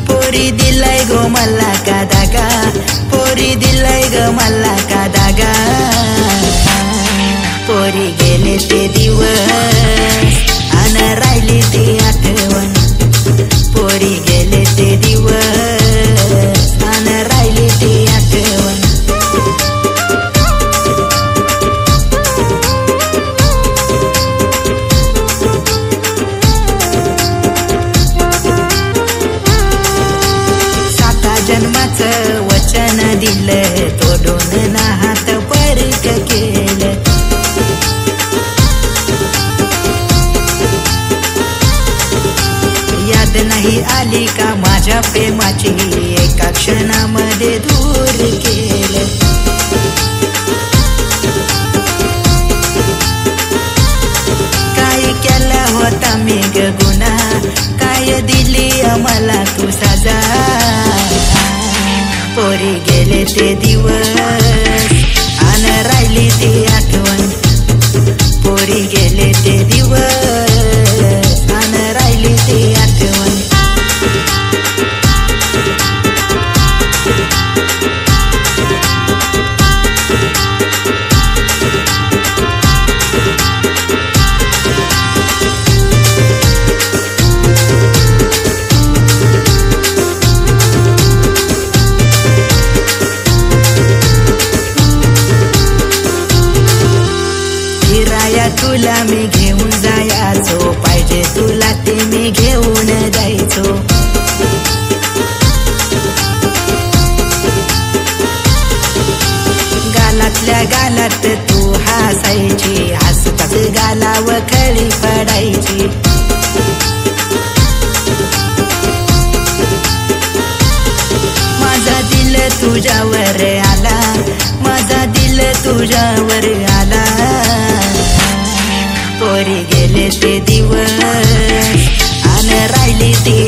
पोरी दिलाय गो मला का दागा, पोरी दिलाय ग मला का दागा. पोरी गेले ते दिवस अन राहिली ती आठवण, पोरी गेले ते दिवस अन राहिली ती आठवण. जन्माचं वचन दिलं तोडून ना हात परक केलं. याद नाही आली का माझ्या प्रेमाची, एका क्षणामध्ये दूर केलं. काय केला होता मी ग गुन्हा, काय दिली आम्हाला तू सजा. पोरी गेले ते दिवस अन राहिली ती आठवण, पोरी गेले ते दिवस अन राहिली ती आठवण. तुला मी घेऊन जायचो, पाहिजे तुला ते मी घेऊन जायचो. गालातल्या गालात तू हसायची, हसताच गालावर खळी पडायची. माझा दिल तुझ्यावर आला, माझा दिल तुझ्यावर आला. पोरी गेले ते दिवस अन राहिली ती